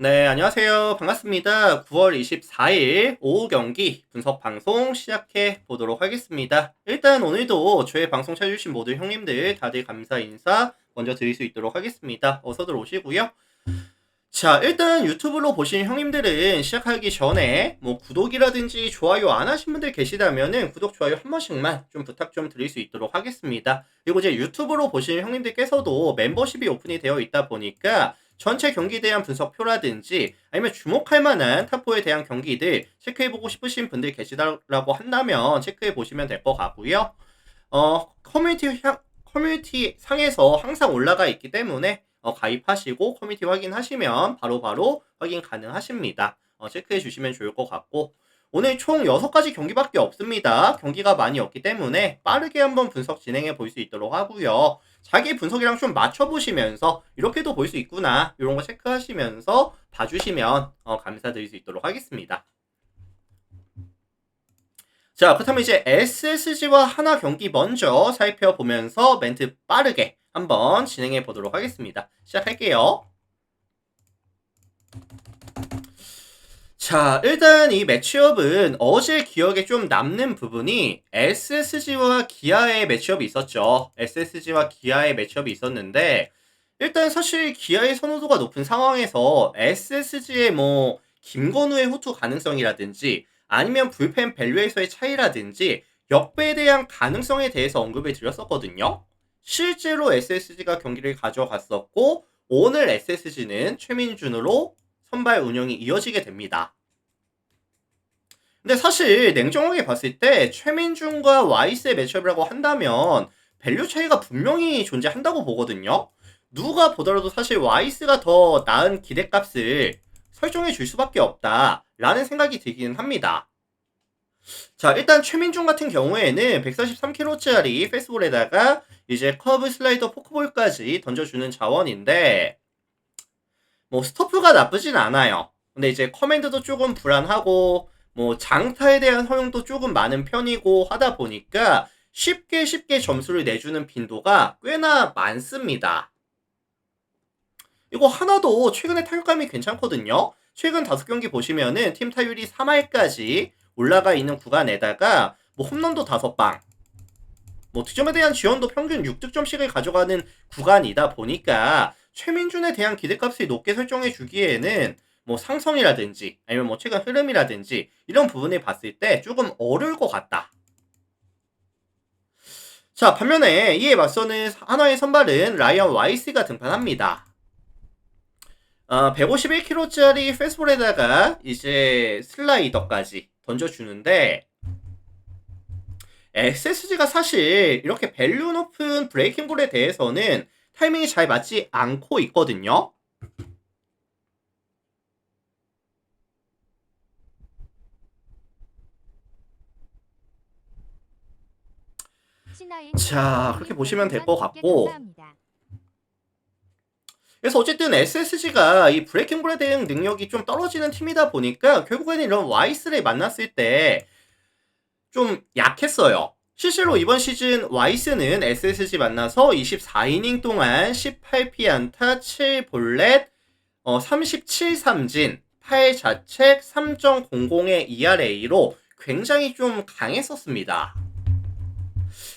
네, 안녕하세요. 반갑습니다. 9월 24일 오후 경기 분석 방송 시작해 보도록 하겠습니다. 일단 오늘도 저의 방송 찾아주신 모든 형님들 다들 감사 인사 먼저 드릴 수 있도록 하겠습니다. 어서들 오시고요. 자, 일단 유튜브로 보신 형님들은 시작하기 전에 뭐 구독이라든지 좋아요 안 하신 분들 계시다면은 구독, 좋아요 한 번씩만 좀 부탁 좀 드릴 수 있도록 하겠습니다. 그리고 이제 유튜브로 보신 형님들께서도 멤버십이 오픈이 되어 있다 보니까 전체 경기에 대한 분석표라든지 아니면 주목할 만한 탑4에 대한 경기들 체크해보고 싶으신 분들 계시다라고 한다면 체크해 보시면 될 것 같고요. 커뮤니티 상에서 항상 올라가 있기 때문에 가입하시고 커뮤니티 확인하시면 바로바로 확인 가능하십니다. 체크해 주시면 좋을 것 같고 오늘 총 6가지 경기밖에 없습니다. 경기가 많이 없기 때문에 빠르게 한번 분석 진행해 볼 수 있도록 하고요. 자기 분석이랑 좀 맞춰보시면서 이렇게도 볼 수 있구나 이런 거 체크하시면서 봐주시면 감사드릴 수 있도록 하겠습니다. 자, 그렇다면 이제 SSG와 하나 경기 먼저 살펴보면서 멘트 빠르게 한번 진행해 보도록 하겠습니다. 시작할게요. 자, 일단 이 매치업은 어제 기억에 좀 남는 부분이 SSG와 기아의 매치업이 있었죠. SSG와 기아의 매치업이 있었는데 일단 사실 기아의 선호도가 높은 상황에서 SSG의 뭐 김건우의 후투 가능성이라든지 아니면 불펜 밸류에서의 차이라든지 역배에 대한 가능성에 대해서 언급을 드렸었거든요. 실제로 SSG가 경기를 가져갔었고 오늘 SSG는 최민준으로 선발 운영이 이어지게 됩니다. 근데 사실 냉정하게 봤을 때 최민준과 와이스의 매치업이라고 한다면 밸류 차이가 분명히 존재한다고 보거든요. 누가 보더라도 사실 와이스가 더 나은 기대값을 설정해 줄 수밖에 없다라는 생각이 들기는 합니다. 자, 일단 최민준 같은 경우에는 143kg짜리 패스볼에다가 이제 커브 슬라이더 포크볼까지 던져주는 자원인데 뭐 스토프가 나쁘진 않아요. 근데 이제 커맨드도 조금 불안하고 뭐 장타에 대한 허용도 조금 많은 편이고 하다 보니까 쉽게 점수를 내주는 빈도가 꽤나 많습니다. 이거 하나도 최근에 타격감이 괜찮거든요. 최근 5경기 보시면은 팀 타율이 3할까지 올라가 있는 구간에다가 뭐 홈런도 5방, 뭐 득점에 대한 지원도 평균 6득점씩을 가져가는 구간이다 보니까 최민준에 대한 기대값을 높게 설정해 주기에는 뭐 상성이라든지 아니면 뭐 최근 흐름이라든지 이런 부분을 봤을 때 조금 어려울 것 같다. 자, 반면에 이에 맞서는 한화의 선발은 라이언 와이스가 등판합니다. 151kg짜리 패스볼에다가 이제 슬라이더까지 던져주는데 SSG가 사실 이렇게 밸류 높은 브레이킹볼에 대해서는 타이밍이 잘 맞지 않고 있거든요. 자, 그렇게 보시면 될 것 같고 그래서 어쨌든 SSG가 이 브레이킹볼에 대한 능력이 좀 떨어지는 팀이다 보니까 결국에는 이런 와이스를 만났을 때 좀 약했어요. 실제로 이번 시즌 와이스는 SSG 만나서 24이닝 동안 18피안타 7볼넷 37삼진 8자책 3.00의 ERA로 굉장히 좀 강했었습니다.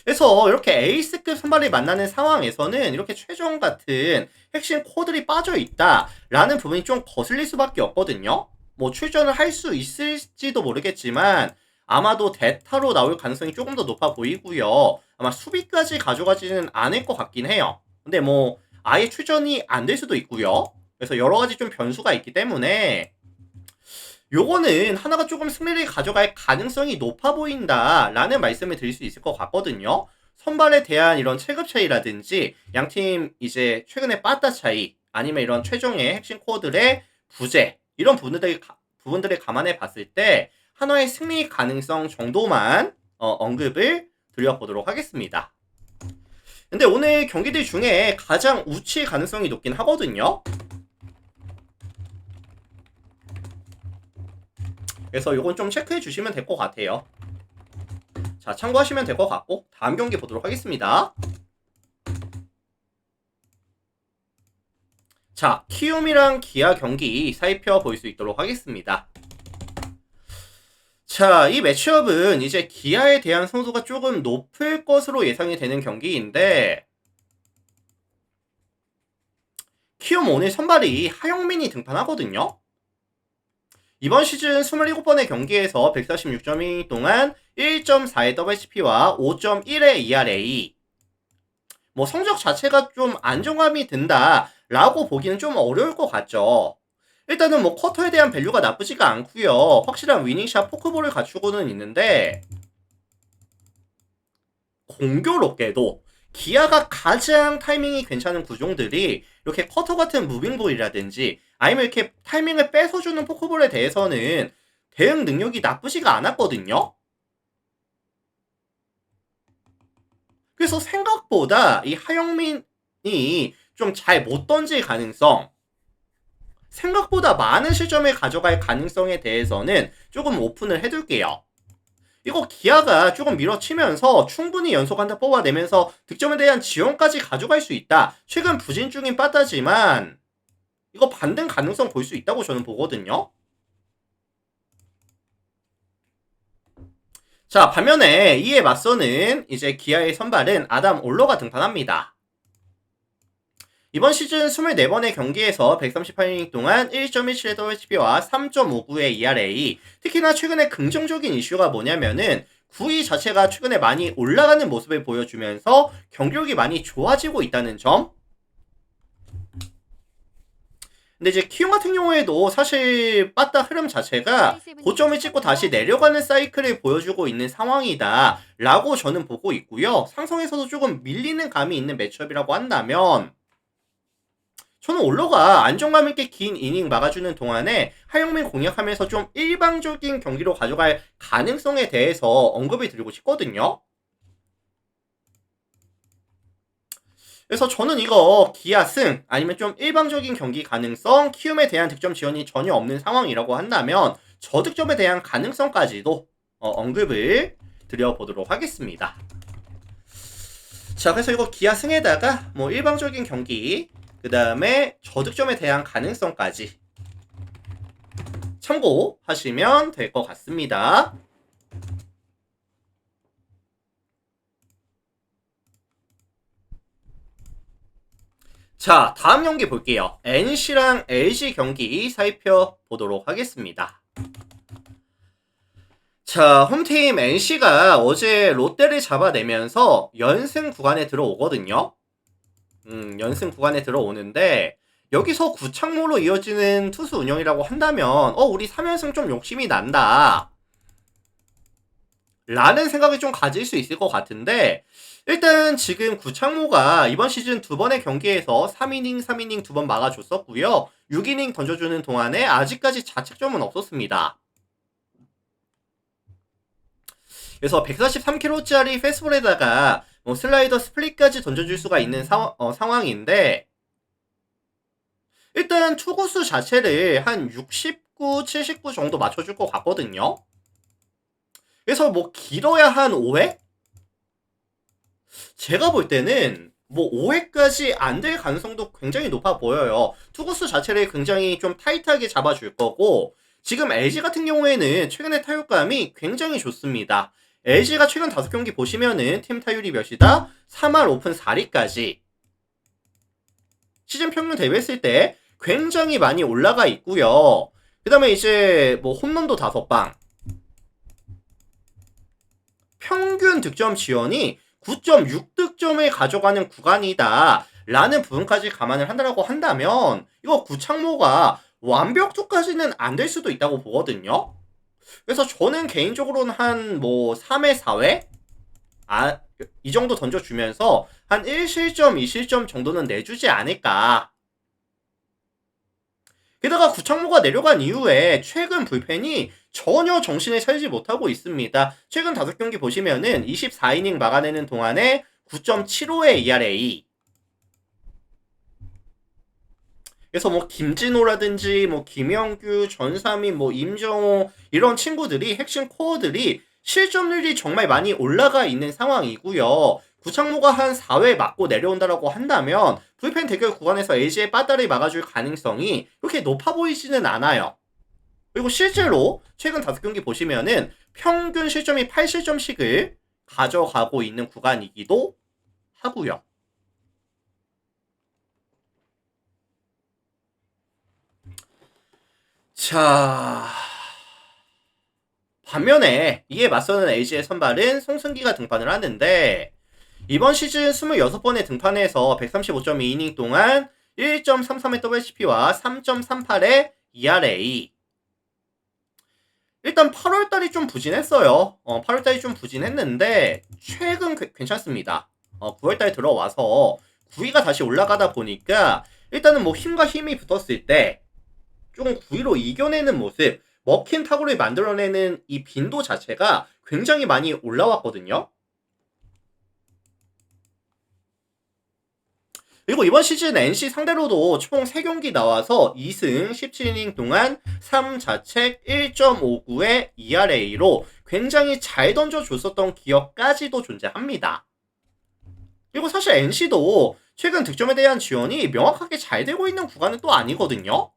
그래서 이렇게 에이스급 선발이 만나는 상황에서는 이렇게 최종 같은 핵심 코드들이 빠져 있다라는 부분이 좀 거슬릴 수밖에 없거든요. 뭐 출전을 할 수 있을지도 모르겠지만 아마도 대타로 나올 가능성이 조금 더 높아 보이고요. 아마 수비까지 가져가지는 않을 것 같긴 해요. 근데 뭐 아예 출전이 안 될 수도 있고요. 그래서 여러 가지 좀 변수가 있기 때문에 요거는 하나가 조금 승리를 가져갈 가능성이 높아 보인다라는 말씀을 드릴 수 있을 것 같거든요. 선발에 대한 이런 체급 차이라든지 양팀 이제 최근에 빠따 차이 아니면 이런 최종의 핵심 코어들의 부재 이런 부분들을 감안해 봤을 때 하나의 승리 가능성 정도만 언급을 드려보도록 하겠습니다. 근데 오늘 경기들 중에 가장 우치 가능성이 높긴 하거든요. 그래서 이건 좀 체크해 주시면 될 것 같아요. 자, 참고하시면 될 것 같고 다음 경기 보도록 하겠습니다. 자, 키움이랑 기아 경기 살펴볼 수 있도록 하겠습니다. 자, 이 매치업은 이제 기아에 대한 선호도가 조금 높을 것으로 예상이 되는 경기인데, 키움 오늘 선발이 하영민이 등판하거든요. 이번 시즌 27번의 경기에서 146점이 동안 1.4의 WHP와 5.1의 ERA. 뭐 성적 자체가 좀 안정감이 든다라고 보기는 좀 어려울 것 같죠. 일단은 뭐 쿼터에 대한 밸류가 나쁘지가 않고요. 확실한 위닝샷 포크볼을 갖추고는 있는데, 공교롭게도 기아가 가장 타이밍이 괜찮은 구종들이 이렇게 커터 같은 무빙볼이라든지 아니면 이렇게 타이밍을 뺏어주는 포크볼에 대해서는 대응 능력이 나쁘지가 않았거든요. 그래서 생각보다 이 하영민이 좀 잘 못 던질 가능성, 생각보다 많은 실점을 가져갈 가능성에 대해서는 조금 오픈을 해둘게요. 이거 기아가 조금 밀어치면서 충분히 연속 한타 뽑아내면서 득점에 대한 지원까지 가져갈 수 있다. 최근 부진 중인 빠따지만 이거 반등 가능성 볼 수 있다고 저는 보거든요. 자, 반면에 이에 맞서는 이제 기아의 선발은 아담 올러가 등판합니다. 이번 시즌 24번의 경기에서 138이닝 동안 1.17의 WHP와 3.59의 ERA. 특히나 최근에 긍정적인 이슈가 뭐냐면은 구위 자체가 최근에 많이 올라가는 모습을 보여주면서 경기력이 많이 좋아지고 있다는 점. 근데 이제 키움 같은 경우에도 사실 빠따 흐름 자체가 고점을 찍고 다시 내려가는 사이클을 보여주고 있는 상황이다 라고 저는 보고 있고요. 상성에서도 조금 밀리는 감이 있는 매치업이라고 한다면 저는 올러가 안정감 있게 긴 이닝 막아주는 동안에 하영민 공략하면서 좀 일방적인 경기로 가져갈 가능성에 대해서 언급을 드리고 싶거든요. 그래서 저는 이거 기아 승 아니면 좀 일방적인 경기 가능성, 키움에 대한 득점 지원이 전혀 없는 상황이라고 한다면 저득점에 대한 가능성까지도 언급을 드려보도록 하겠습니다. 자, 그래서 이거 기아 승에다가 뭐 일방적인 경기, 그 다음에 저득점에 대한 가능성까지 참고하시면 될 것 같습니다. 자, 다음 경기 볼게요. NC랑 LG 경기 살펴보도록 하겠습니다. 자, 홈팀 NC가 어제 롯데를 잡아내면서 연승 구간에 들어오거든요. 연승 구간에 들어오는데 여기서 구창모로 이어지는 투수 운영이라고 한다면 우리 3연승 좀 욕심이 난다 라는 생각을 좀 가질 수 있을 것 같은데, 일단 지금 구창모가 이번 시즌 두 번의 경기에서 3이닝 3이닝 두 번 막아줬었고요. 6이닝 던져주는 동안에 아직까지 자책점은 없었습니다. 그래서 143km짜리 패스볼에다가 뭐 슬라이더 스플릿까지 던져줄 수가 있는 상황인데, 일단 투구수 자체를 한 69, 79 정도 맞춰줄 것 같거든요. 그래서 뭐 길어야 한 5회? 제가 볼 때는 뭐 5회까지 안 될 가능성도 굉장히 높아 보여요. 투구수 자체를 굉장히 좀 타이트하게 잡아줄 거고, 지금 LG 같은 경우에는 최근에 타율감이 굉장히 좋습니다. LG가 최근 5경기 보시면은 팀 타율이 몇이다? 3할 오픈 4리까지 시즌 평균 대비했을 때 굉장히 많이 올라가 있고요. 그 다음에 이제 뭐 홈런도 5방, 평균 득점 지원이 9.6득점을 가져가는 구간이다 라는 부분까지 감안을 한다고 한다면 이거 구창모가 완벽투까지는 안 될 수도 있다고 보거든요. 그래서 저는 개인적으로는 한 뭐 3회 4회 이 정도 던져주면서 한 1실점 2실점 정도는 내주지 않을까. 게다가 구창모가 내려간 이후에 최근 불펜이 전혀 정신을 차리지 못하고 있습니다. 최근 5경기 보시면은 24이닝 막아내는 동안에 9.75의 ERA. 그래서 뭐 김진호라든지 뭐 김영규, 전삼인, 뭐 임정호 이런 친구들이 핵심 코어들이 실점률이 정말 많이 올라가 있는 상황이고요. 구창모가 한 4회 맞고 내려온다라고 한다면 불펜 대결 구간에서 LG의 빠따를 막아줄 가능성이 그렇게 높아 보이지는 않아요. 그리고 실제로 최근 5경기 보시면은 평균 실점이 8실점씩을 가져가고 있는 구간이기도 하고요. 자, 반면에 이에 맞서는 LG의 선발은 송승기가 등판을 하는데 이번 시즌 26번의 등판에서 135.2이닝 동안 1.33의 WHP와 3.38의 ERA. 일단 8월달이 좀 부진했어요. 8월달이 좀 부진했는데 최근 괜찮습니다. 9월달 들어와서 9위가 다시 올라가다 보니까 일단은 뭐 힘과 힘이 붙었을 때 조금 9위로 이겨내는 모습, 먹힌 타구를 만들어내는 이 빈도 자체가 굉장히 많이 올라왔거든요. 그리고 이번 시즌 NC 상대로도 총 3경기 나와서 2승 17이닝 동안 3자책 1.59의 ERA로 굉장히 잘 던져줬었던 기억까지도 존재합니다. 그리고 사실 NC도 최근 득점에 대한 지원이 명확하게 잘 되고 있는 구간은 또 아니거든요.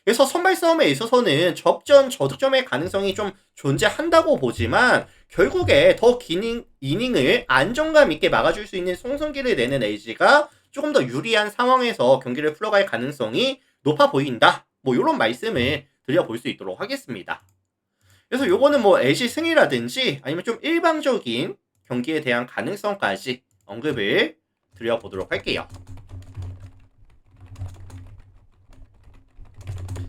그래서 선발 싸움에 있어서는 접전 저득점의 가능성이 좀 존재한다고 보지만 결국에 더 긴 이닝을 안정감 있게 막아줄 수 있는 송승기를 내는 LG가 조금 더 유리한 상황에서 경기를 풀어갈 가능성이 높아 보인다. 뭐 이런 말씀을 드려볼 수 있도록 하겠습니다. 그래서 요거는 뭐 LG 승이라든지 아니면 좀 일방적인 경기에 대한 가능성까지 언급을 드려보도록 할게요.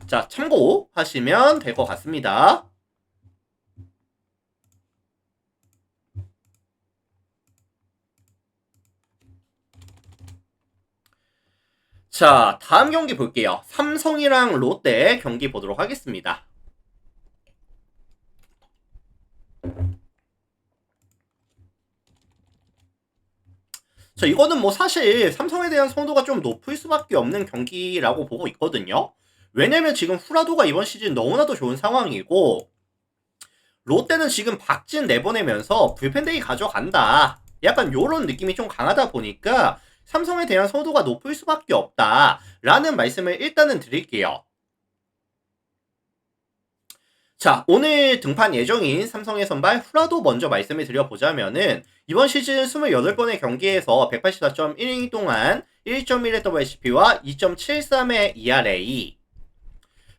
자, 참고하시면 될 것 같습니다. 자, 다음 경기 볼게요. 삼성이랑 롯데 경기 보도록 하겠습니다. 자, 이거는 뭐 사실 삼성에 대한 선호도가 좀 높을 수밖에 없는 경기라고 보고 있거든요. 왜냐면 지금 후라도가 이번 시즌 너무나도 좋은 상황이고 롯데는 지금 박진 내보내면서 불펜데이 가져간다. 약간 요런 느낌이 좀 강하다 보니까 삼성에 대한 선호도가 높을 수밖에 없다. 라는 말씀을 일단은 드릴게요. 자, 오늘 등판 예정인 삼성의 선발 후라도 먼저 말씀을 드려보자면은 이번 시즌 28번의 경기에서 184.1이닝 동안 1.1의 WHP와 2.73의 ERA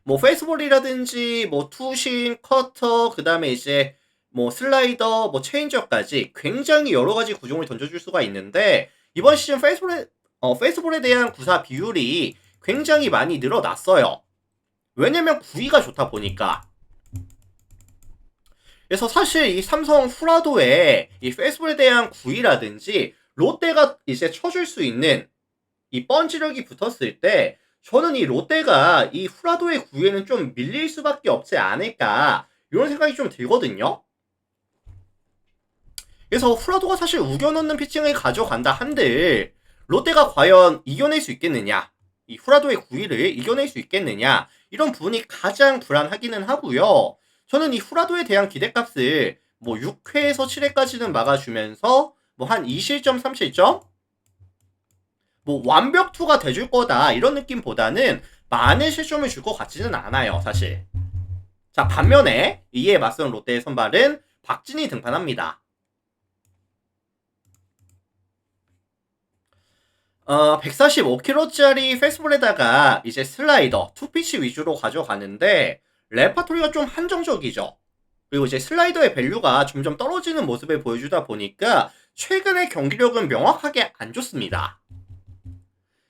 뭐 페이스볼이라든지 뭐 투심, 커터, 그 다음에 이제 뭐 슬라이더, 뭐 체인지업까지 굉장히 여러 가지 구종을 던져줄 수가 있는데 이번 시즌 페이스볼에 대한 구사 비율이 굉장히 많이 늘어났어요. 왜냐면 구위가 좋다 보니까. 그래서 사실 이 삼성 후라도의 이 페이스볼에 대한 구위라든지 롯데가 이제 쳐줄 수 있는 이 펀치력이 붙었을 때 저는 이 롯데가 이 후라도의 구위에는 좀 밀릴 수밖에 없지 않을까 이런 생각이 좀 들거든요. 그래서 후라도가 사실 우겨넣는 피칭을 가져간다 한들 롯데가 과연 이겨낼 수 있겠느냐, 이 후라도의 구위를 이겨낼 수 있겠느냐 이런 부분이 가장 불안하기는 하고요. 저는 이 후라도에 대한 기대값을 뭐 6회에서 7회까지는 막아주면서 뭐 한 2실점 3실점 뭐 완벽투가 돼줄 거다 이런 느낌보다는 많은 실점을 줄 것 같지는 않아요 사실. 자, 반면에 이에 맞선 롯데의 선발은 박진이 등판합니다. 145km짜리 페스볼에다가 이제 슬라이더, 투피치 위주로 가져가는데 레파토리가 좀 한정적이죠. 그리고 이제 슬라이더의 밸류가 점점 떨어지는 모습을 보여주다 보니까 최근의 경기력은 명확하게 안 좋습니다.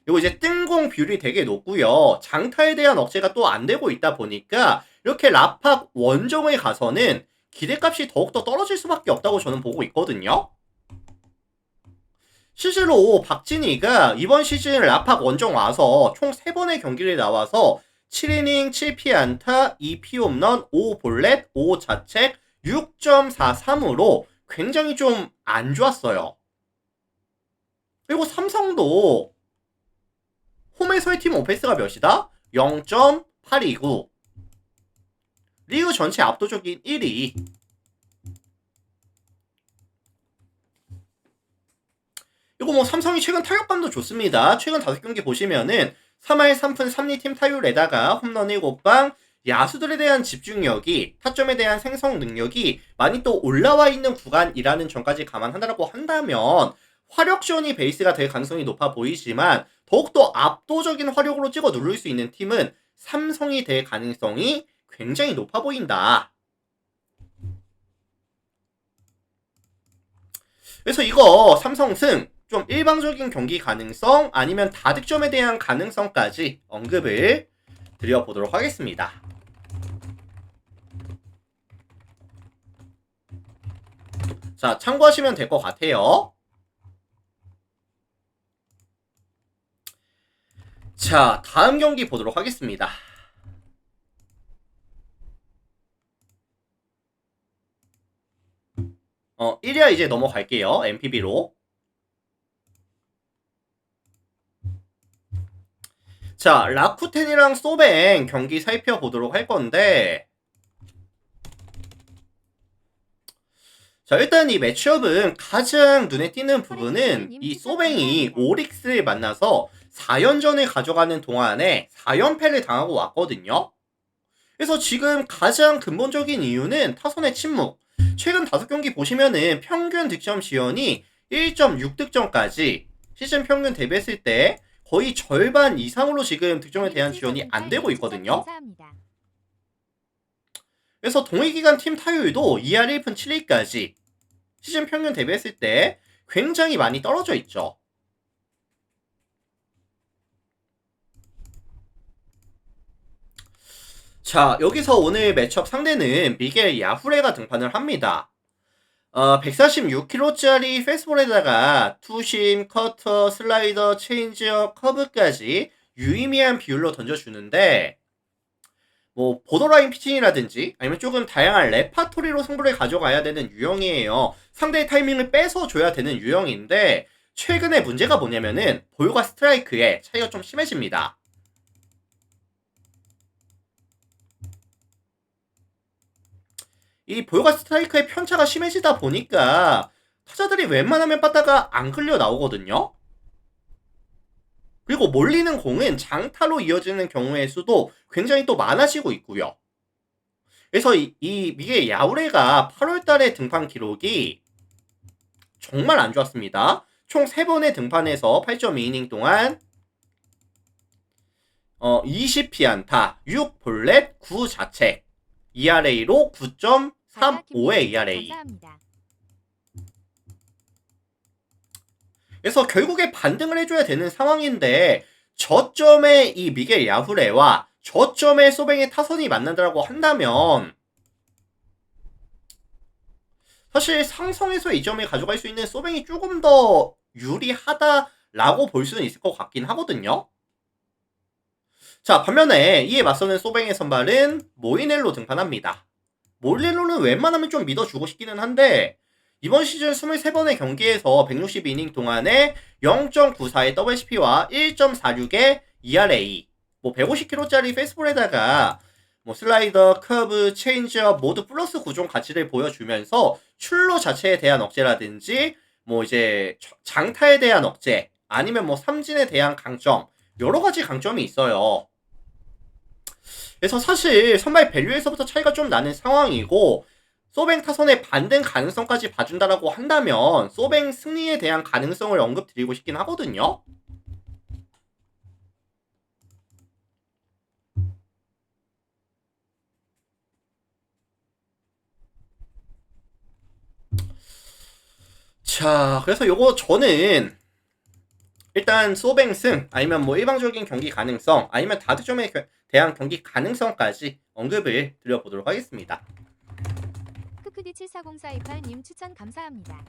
그리고 이제 뜬공 비율이 되게 높고요. 장타에 대한 억제가 또 안 되고 있다 보니까 이렇게 라팍 원정에 가서는 기대값이 더욱더 떨어질 수밖에 없다고 저는 보고 있거든요. 실제로 박진희가 이번 시즌 라팍 원정 와서 총 3번의 경기를 나와서 7이닝 7피안타 2피홈런 5볼넷 5자책 6.43으로 굉장히 좀 안 좋았어요. 그리고 삼성도 홈에서의 팀 오페스가 몇이다? 0.829. 리그 전체 압도적인 1위. 그리고 뭐 삼성이 최근 타격감도 좋습니다. 최근 5경기 보시면은 3할 3푼 3리팀 타율에다가 홈런 7방, 야수들에 대한 집중력이, 타점에 대한 생성 능력이 많이 또 올라와 있는 구간이라는 점까지 감안한다고 한다면 화력전이 베이스가 될 가능성이 높아 보이지만 더욱더 압도적인 화력으로 찍어 누를 수 있는 팀은 삼성이 될 가능성이 굉장히 높아 보인다. 그래서 이거 삼성승 좀 일방적인 경기 가능성 아니면 다득점에 대한 가능성까지 언급을 드려보도록 하겠습니다. 자, 참고하시면 될 것 같아요. 자, 다음 경기 보도록 하겠습니다. 어, 1야 이제 넘어갈게요. MPB로. 자, 라쿠텐이랑 소뱅 경기 살펴보도록 할 건데, 자, 일단 이 매치업은 가장 눈에 띄는 부분은 이 소뱅이 오릭스를 만나서 4연전을 가져가는 동안에 4연패를 당하고 왔거든요. 그래서 지금 가장 근본적인 이유는 타선의 침묵. 최근 5경기 보시면은 평균 득점 지연이 1.6득점까지 시즌 평균 대비했을 때 거의 절반 이상으로 지금 득점에 대한 지원이 안 되고 있거든요. 그래서 동일기간 팀 타율도 2할 1푼 7리까지 시즌 평균 대비했을 때 굉장히 많이 떨어져 있죠. 자, 여기서 오늘 매치업 상대는 미겔 야후레가 등판을 합니다. 146kg짜리 페스볼에다가 투심, 커터, 슬라이더, 체인지업, 커브까지 유의미한 비율로 던져주는데 뭐 보더라인 피칭이라든지 아니면 조금 다양한 레파토리로 승부를 가져가야 되는 유형이에요. 상대의 타이밍을 뺏어 줘야 되는 유형인데 최근에 문제가 뭐냐면은 볼과 스트라이크의 차이가 좀 심해집니다. 이 볼과 스트라이크의 편차가 심해지다 보니까 타자들이 웬만하면 빠다가 안 끌려 나오거든요. 그리고 몰리는 공은 장타로 이어지는 경우의 수도 굉장히 또 많아지고 있고요. 그래서 이 미겔 야우레가 8월달에 등판 기록이 정말 안 좋았습니다. 총 3번의 등판에서 8.2이닝 동안 20피안타, 6볼넷, 9자책, ERA로 9.35의 ERA. 그래서 결국에 반등을 해줘야 되는 상황인데 저점에 이 미겔 야후레와 저점에 소뱅의 타선이 만난다고 한다면 사실 상성에서 이 점을 가져갈 수 있는 소뱅이 조금 더 유리하다라고 볼 수는 있을 것 같긴 하거든요. 자, 반면에 이에 맞서는 소뱅의 선발은 모이넬로 등판합니다. 모이넬로는 웬만하면 좀 믿어주고 싶기는 한데 이번 시즌 23번의 경기에서 162이닝 동안에 0.94의 WHP와 1.46의 ERA, 뭐 150kg짜리 페이스볼에다가 뭐 슬라이더, 커브, 체인지업 모두 플러스 9종 가치를 보여주면서 출루 자체에 대한 억제라든지 뭐 이제 장타에 대한 억제 아니면 뭐 삼진에 대한 강점 여러 가지 강점이 있어요. 그래서 사실 선발 밸류에서부터 차이가 좀 나는 상황이고 소뱅 타선의 반등 가능성까지 봐준다라고 한다면 소뱅 승리에 대한 가능성을 언급드리고 싶긴 하거든요. 자, 그래서 요거 저는 일단 소뱅 승 아니면 뭐 일방적인 경기 가능성 아니면 다득점에 대한 경기 가능성까지 언급을 드려보도록 하겠습니다. 크크디740428님 추천 감사합니다.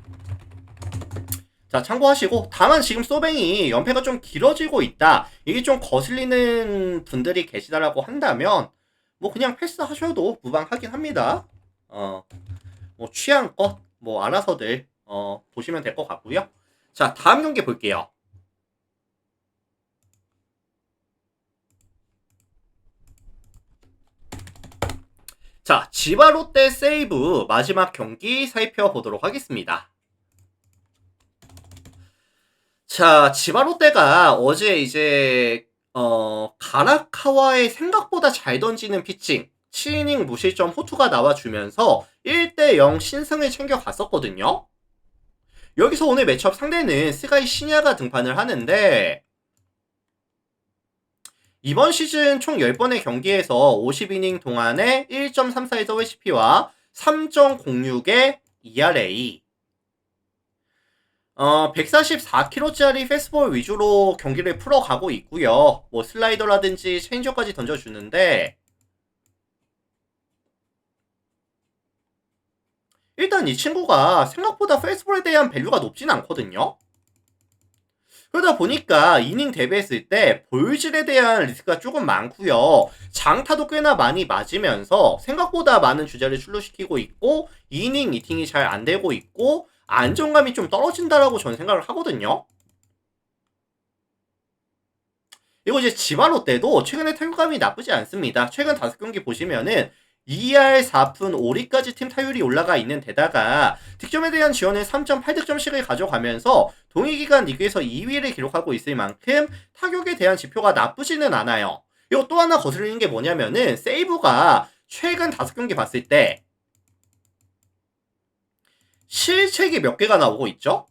자, 참고하시고 다만 지금 소뱅이 연패가 좀 길어지고 있다 이게 좀 거슬리는 분들이 계시다라고 한다면 뭐 그냥 패스하셔도 무방하긴 합니다. 뭐 취향껏 뭐 알아서들 보시면 될 것 같고요. 자, 다음 경기 볼게요. 자, 지바 롯데 세이브 마지막 경기 살펴보도록 하겠습니다. 자, 지바롯데가 어제 이제 가라카와의 생각보다 잘 던지는 피칭 7이닝 무실점 호투가 나와주면서 1대0 신승을 챙겨갔었거든요. 여기서 오늘 매치업 상대는 스가이 시냐가 등판을 하는데 이번 시즌 총 10번의 경기에서 50이닝 동안에 1.34에서 WHP와 3.06의 ERA 144km짜리 패스트볼 위주로 경기를 풀어가고 있고요. 뭐 슬라이더라든지 체인저까지 던져주는데 일단 이 친구가 생각보다 패스트볼에 대한 밸류가 높진 않거든요. 그러다 보니까 이닝 대비했을 때 볼질에 대한 리스크가 조금 많고요. 장타도 꽤나 많이 맞으면서 생각보다 많은 주자를 출루시키고 있고 이닝 이팅이 잘 안 되고 있고 안정감이 좀 떨어진다라고 저는 생각을 하거든요. 그리고 이제 지바롯데도 최근에 타격감이 나쁘지 않습니다. 최근 5경기 보시면은 2할 4푼 5리까지 팀 타율이 올라가 있는 데다가 득점에 대한 지원은 3.8득점씩을 가져가면서 동일기간 리그에서 2위를 기록하고 있을 만큼 타격에 대한 지표가 나쁘지는 않아요. 그리고 또 하나 거슬리는 게 뭐냐면은 세이브가 최근 5경기 봤을 때 실책이 몇 개가 나오고 있죠?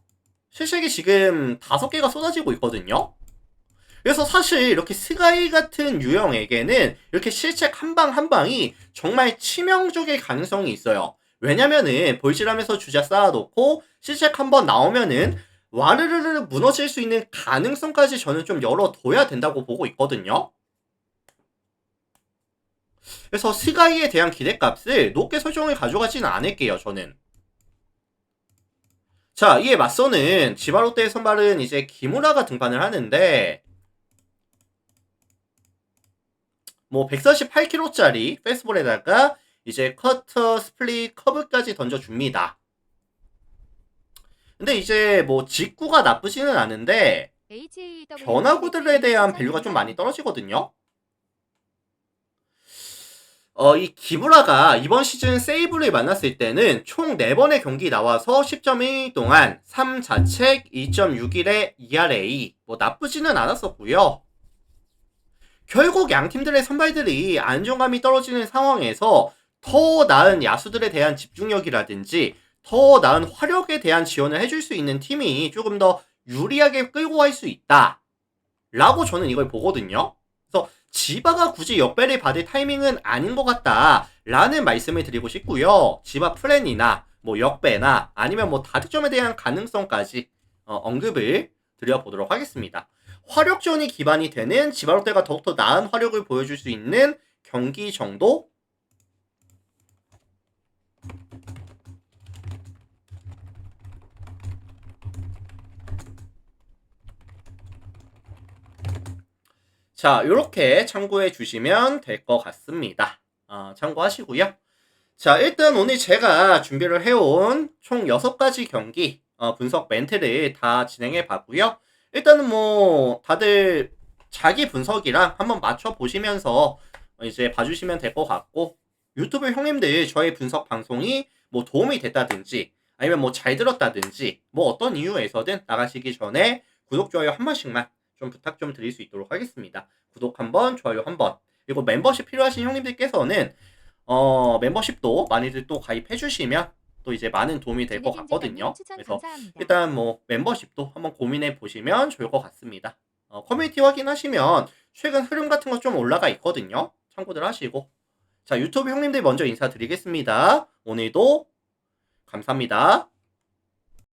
실책이 지금 5개가 쏟아지고 있거든요. 그래서 사실 이렇게 스가이 같은 유형에게는 이렇게 실책 한 방 한 방이 정말 치명적일 가능성이 있어요. 왜냐면은 볼질하면서 주자 쌓아놓고 실책 한 번 나오면은 와르르르 무너질 수 있는 가능성까지 저는 좀 열어둬야 된다고 보고 있거든요. 그래서 스가이에 대한 기대값을 높게 설정을 가져가지는 않을게요, 저는. 자, 이에 맞서는 지바롯데의 선발은 이제 기무라가 등판을 하는데 뭐 148kg짜리 패스볼에다가 이제 커터, 스플릿, 커브까지 던져줍니다. 근데 이제 뭐 직구가 나쁘지는 않은데 변화구들에 대한 밸류가 좀 많이 떨어지거든요. 이 기브라가 이번 시즌 세이브를 만났을 때는 총 4번의 경기 나와서 10.1 동안 3자책 2.61의 ERA 뭐 나쁘지는 않았었고요. 결국 양 팀들의 선발들이 안정감이 떨어지는 상황에서 더 나은 야수들에 대한 집중력이라든지 더 나은 화력에 대한 지원을 해줄 수 있는 팀이 조금 더 유리하게 끌고 갈 수 있다 라고 저는 이걸 보거든요. 그래서 지바가 굳이 역배를 받을 타이밍은 아닌 것 같다 라는 말씀을 드리고 싶고요. 지바 플랜이나 뭐 역배나 아니면 뭐 다득점에 대한 가능성까지 언급을 드려보도록 하겠습니다. 화력 지원이 기반이 되는 지바롯데가 더욱더 나은 화력을 보여줄 수 있는 경기 정도? 자, 요렇게 참고해 주시면 될 것 같습니다. 참고하시고요. 자, 일단 오늘 제가 준비를 해온 총 6가지 경기 분석 멘트를 다 진행해 봤고요. 일단은 뭐 다들 자기 분석이랑 한번 맞춰 보시면서 이제 봐주시면 될 것 같고 유튜브 형님들 저의 분석 방송이 뭐 도움이 됐다든지 아니면 뭐 잘 들었다든지 뭐 어떤 이유에서든 나가시기 전에 구독, 좋아요 한 번씩만 좀 부탁 좀 드릴 수 있도록 하겠습니다. 구독 한 번, 좋아요 한 번. 그리고 멤버십 필요하신 형님들께서는 멤버십도 많이들 또 가입해 주시면 또 이제 많은 도움이 될 것 같거든요. 그래서 일단 뭐 멤버십도 한번 고민해 보시면 좋을 것 같습니다. 커뮤니티 확인하시면 최근 흐름 같은 거 좀 올라가 있거든요. 참고들 하시고. 자, 유튜브 형님들 먼저 인사드리겠습니다. 오늘도 감사합니다.